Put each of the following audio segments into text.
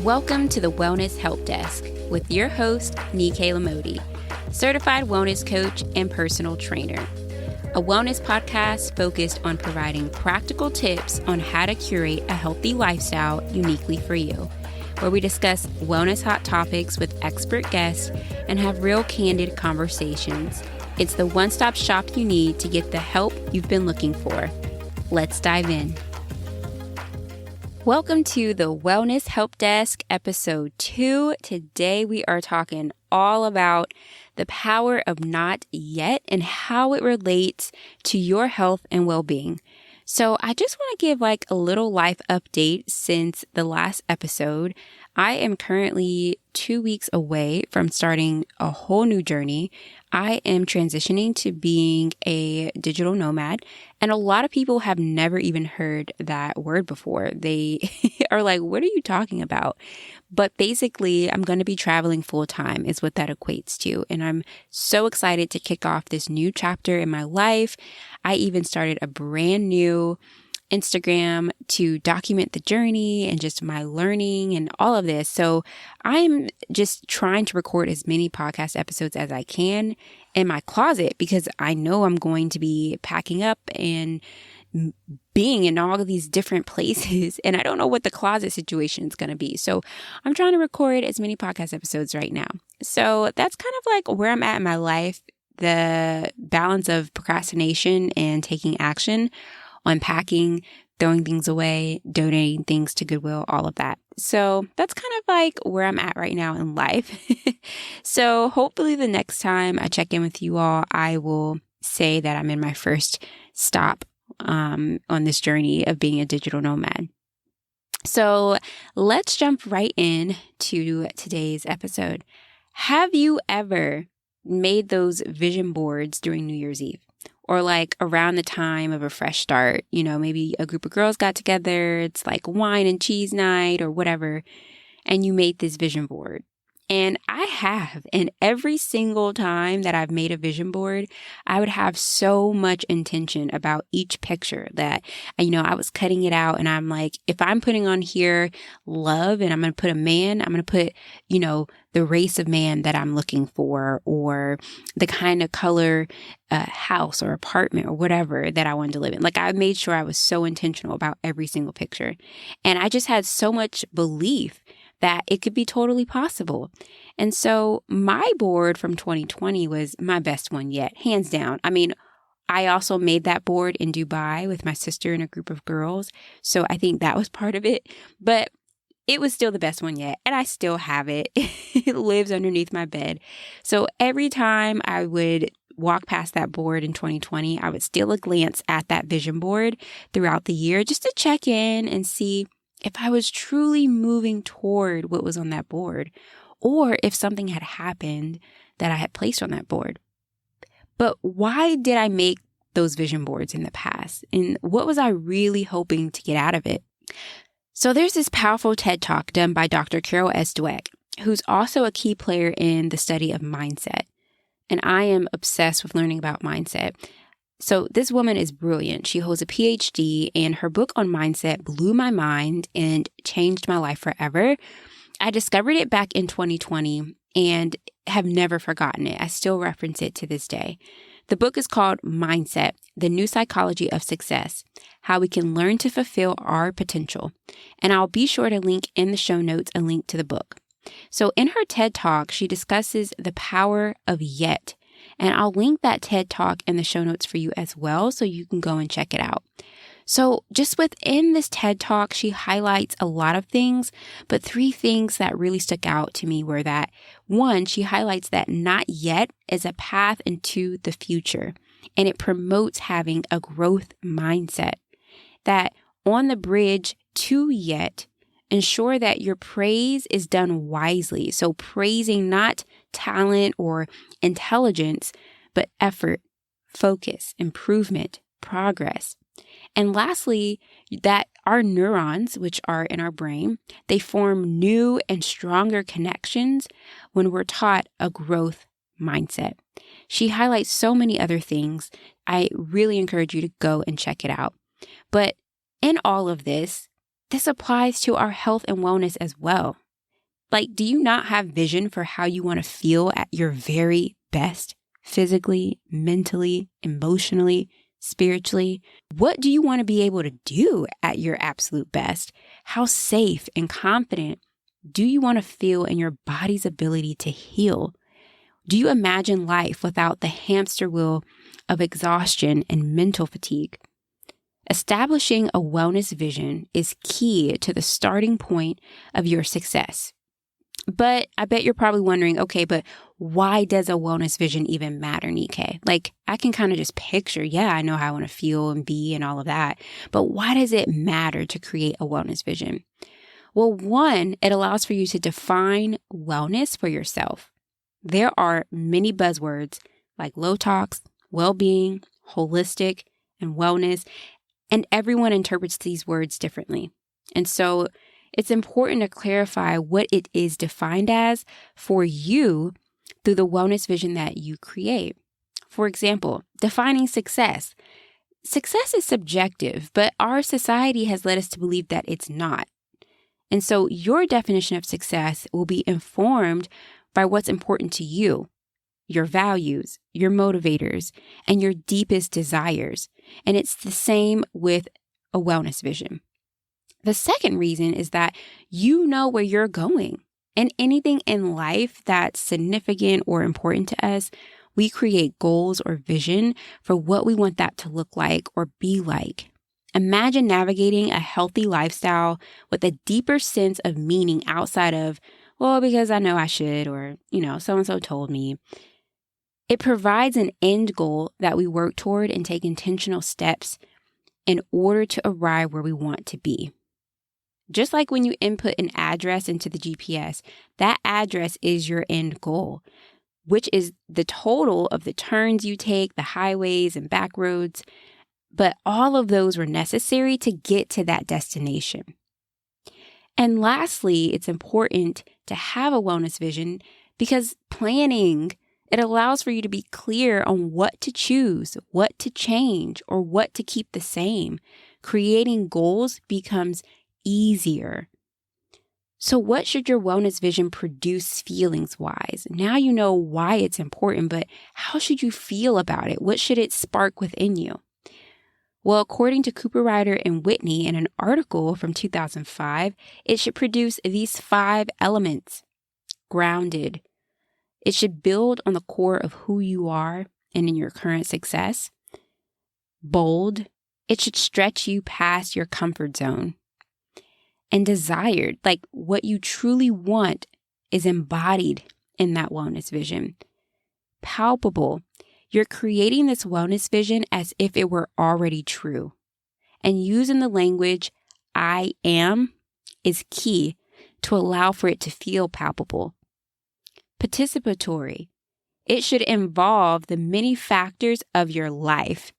Welcome to the Wellness Help Desk with your host, Nike Lamodi, certified wellness coach and personal trainer. A wellness podcast focused on providing practical tips on how to curate a healthy lifestyle uniquely for you, where we discuss wellness hot topics with expert guests and have real candid conversations. It's the one-stop shop you need to get the help you've been looking for. Let's dive in. Welcome to the Wellness Help Desk, episode 2. Today we are talking all about the power of not yet and how it relates to your health and well-being. So I just want to give a little life update since the last episode. I am currently 2 weeks away from starting a whole new journey. I am transitioning to being a digital nomad, and a lot of people have never even heard that word before. They are like, what are you talking about? But basically, I'm going to be traveling full time is what that equates to. And I'm so excited to kick off this new chapter in my life. I even started a brand new Instagram to document the journey and just my learning and all of this. So I'm just trying to record as many podcast episodes as I can in my closet because I know I'm going to be packing up and being in all of these different places, and I don't know what the closet situation is going to be. So I'm trying to record as many podcast episodes right now. So that's kind of where I'm at in my life, the balance of procrastination and taking action, unpacking, throwing things away, donating things to Goodwill, all of that. So that's kind of where I'm at right now in life. So hopefully the next time I check in with you all, I will say that I'm in my first stop on this journey of being a digital nomad. So let's jump right in to today's episode. Have you ever made those vision boards during New Year's Eve? Or around the time of a fresh start, maybe a group of girls got together, it's wine and cheese night or whatever, and you made this vision board. And I have, and every single time that I've made a vision board, I would have so much intention about each picture that, I was cutting it out and I'm if I'm putting on here love and I'm going to put a man, I'm going to put, the race of man that I'm looking for or the kind of color house or apartment or whatever that I wanted to live in. I made sure I was so intentional about every single picture. And I just had so much belief that it could be totally possible. And so my board from 2020 was my best one yet, hands down. I also made that board in Dubai with my sister and a group of girls. So I think that was part of it, but it was still the best one yet. And I still have it. It lives underneath my bed. So every time I would walk past that board in 2020, I would steal a glance at that vision board throughout the year just to check in and see if I was truly moving toward what was on that board, or if something had happened that I had placed on that board. But why did I make those vision boards in the past? And what was I really hoping to get out of it? So there's this powerful TED Talk done by Dr. Carol S. Dweck, who's also a key player in the study of mindset. And I am obsessed with learning about mindset. So this woman is brilliant. She holds a PhD, and her book on mindset blew my mind and changed my life forever. I discovered it back in 2020 and have never forgotten it. I still reference it to this day. The book is called Mindset, The New Psychology of Success, How We Can Learn to Fulfill Our Potential. And I'll be sure to link in the show notes a link to the book. So in her TED Talk, she discusses the power of yet. And I'll link that TED Talk in the show notes for you as well, so you can go and check it out. So just within this TED Talk, she highlights a lot of things, but 3 things that really stuck out to me were that, 1, she highlights that not yet is a path into the future, and it promotes having a growth mindset. That on the bridge to yet, ensure that your praise is done wisely. So praising not talent or intelligence, but effort, focus, improvement, progress. And lastly, that our neurons, which are in our brain, they form new and stronger connections when we're taught a growth mindset. She highlights so many other things. I really encourage you to go and check it out. But in all of this, this applies to our health and wellness as well. Like, do you not have vision for how you want to feel at your very best? Physically, mentally, emotionally, spiritually? What do you want to be able to do at your absolute best? How safe and confident do you want to feel in your body's ability to heal? Do you imagine life without the hamster wheel of exhaustion and mental fatigue? Establishing a wellness vision is key to the starting point of your success. But I bet you're probably wondering, okay, but why does a wellness vision even matter, Nikkei? Like, I can kind of just picture, I know how I want to feel and be and all of that. But why does it matter to create a wellness vision? Well, one, it allows for you to define wellness for yourself. There are many buzzwords like low-tox, well-being, holistic, and wellness, and everyone interprets these words differently. And so it's important to clarify what it is defined as for you through the wellness vision that you create. For example, defining success. Success is subjective, but our society has led us to believe that it's not. And so your definition of success will be informed by what's important to you, your values, your motivators, and your deepest desires. And it's the same with a wellness vision. The second reason is that you know where you're going. And anything in life that's significant or important to us, we create goals or vision for what we want that to look like or be like. Imagine navigating a healthy lifestyle with a deeper sense of meaning outside of, well, because I know I should, or, so-and-so told me. It provides an end goal that we work toward and take intentional steps in order to arrive where we want to be. Just like when you input an address into the GPS, that address is your end goal, which is the total of the turns you take, the highways and back roads. But all of those were necessary to get to that destination. And lastly, it's important to have a wellness vision because planning, it allows for you to be clear on what to choose, what to change, or what to keep the same. Creating goals becomes easier. So what should your wellness vision produce feelings-wise? Now you know why it's important, but how should you feel about it? What should it spark within you? Well, according to Cooper Ryder and Whitney in an article from 2005, it should produce these 5 elements. Grounded. It should build on the core of who you are and in your current success. Bold. It should stretch you past your comfort zone. And desired, like what you truly want is embodied in that wellness vision. Palpable. You're creating this wellness vision as if it were already true. And using the language I am is key to allow for it to feel palpable. Participatory. It should involve the many factors of your life,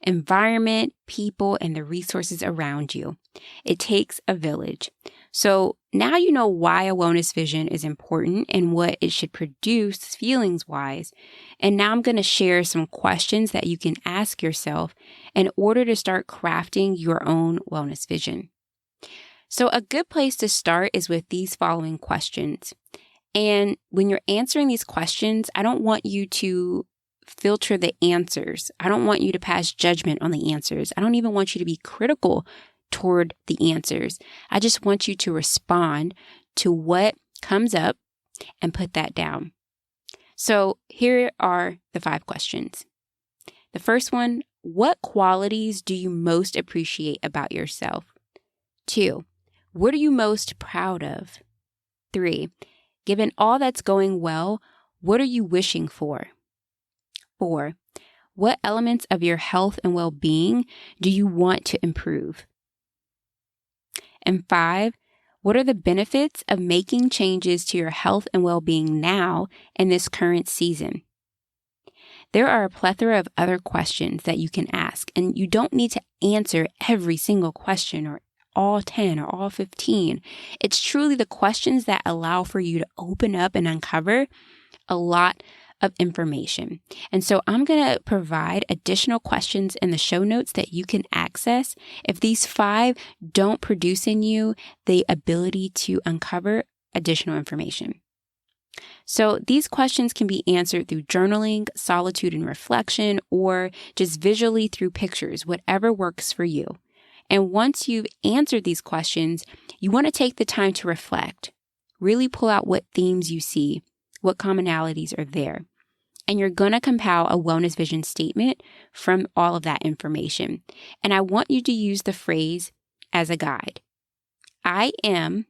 environment, people, and the resources around you. It takes a village. So now you know why a wellness vision is important and what it should produce feelings-wise. And now I'm going to share some questions that you can ask yourself in order to start crafting your own wellness vision. So a good place to start is with these following questions. And when you're answering these questions, I don't want you to filter the answers. I don't want you to pass judgment on the answers. I don't even want you to be critical toward the answers. I just want you to respond to what comes up and put that down. So here are the 5 questions. The first one, what qualities do you most appreciate about yourself? 2, what are you most proud of? 3, given all that's going well, what are you wishing for? 4, what elements of your health and well-being do you want to improve? And 5, what are the benefits of making changes to your health and well-being now in this current season? There are a plethora of other questions that you can ask, and you don't need to answer every single question or all 10 or all 15. It's truly the questions that allow for you to open up and uncover a lot of information. And so I'm going to provide additional questions in the show notes that you can access. If these 5 don't produce in you the ability to uncover additional information. So these questions can be answered through journaling, solitude and reflection, or just visually through pictures, whatever works for you. And once you've answered these questions, you want to take the time to reflect, really pull out what themes you see, what commonalities are there. And you're going to compile a wellness vision statement from all of that information. And I want you to use the phrase as a guide. I am ...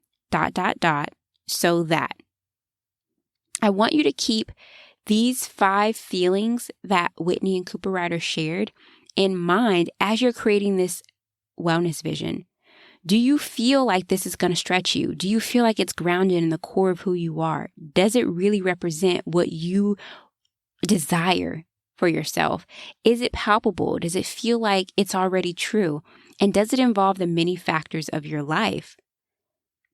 so that. I want you to keep these 5 feelings that Whitney and Cooper Ryder shared in mind as you're creating this wellness vision. Do you feel like this is going to stretch you? Do you feel like it's grounded in the core of who you are? Does it really represent what you desire for yourself? Is it palpable? Does it feel like it's already true? And does it involve the many factors of your life?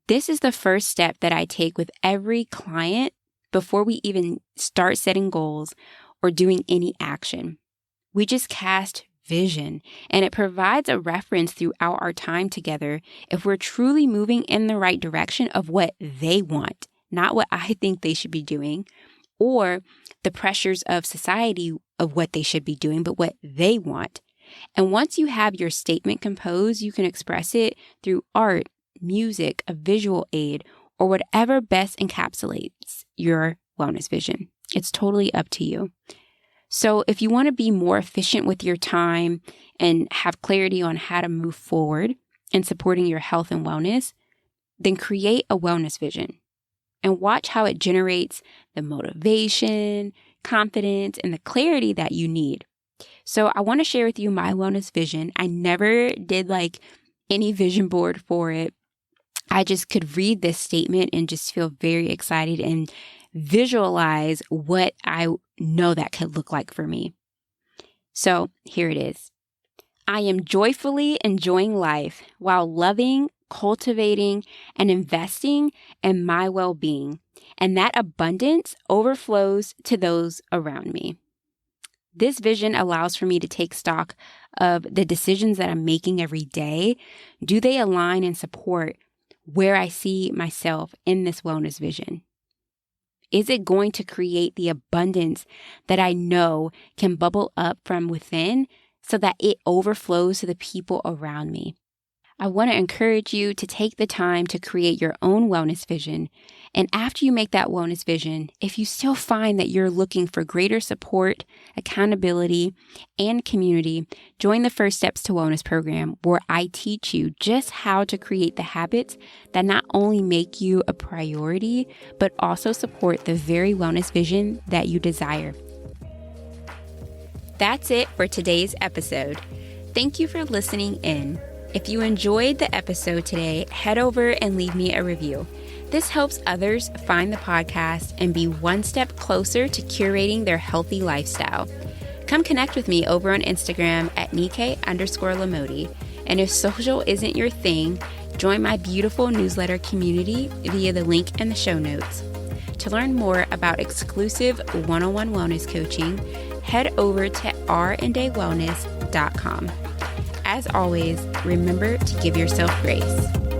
This is the first step that I take with every client before we even start setting goals or doing any action. We just cast vision, and it provides a reference throughout our time together if we're truly moving in the right direction of what they want, not what I think they should be doing, or the pressures of society of what they should be doing, but what they want. And once you have your statement composed, you can express it through art, music, a visual aid, or whatever best encapsulates your wellness vision. It's totally up to you. So if you want to be more efficient with your time and have clarity on how to move forward in supporting your health and wellness, then create a wellness vision and watch how it generates the motivation, confidence, and the clarity that you need. So I want to share with you my wellness vision. I never did like any vision board for it. I just could read this statement and just feel very excited and visualize what I know that could look like for me. So here it is. I am joyfully enjoying life while loving, cultivating, and investing in my well-being, and that abundance overflows to those around me. This vision allows for me to take stock of the decisions that I'm making every day. Do they align and support where I see myself in this wellness vision? Is it going to create the abundance that I know can bubble up from within so that it overflows to the people around me? I want to encourage you to take the time to create your own wellness vision. And after you make that wellness vision, if you still find that you're looking for greater support, accountability, and community, join the First Steps to Wellness program, where I teach you just how to create the habits that not only make you a priority, but also support the very wellness vision that you desire. That's it for today's episode. Thank you for listening in. If you enjoyed the episode today, head over and leave me a review. This helps others find the podcast and be one step closer to curating their healthy lifestyle. Come connect with me over on Instagram at Nike_Lamoti. And if social isn't your thing, join my beautiful newsletter community via the link in the show notes. To learn more about exclusive one-on-one wellness coaching, head over to randawellness.com. As always, remember to give yourself grace.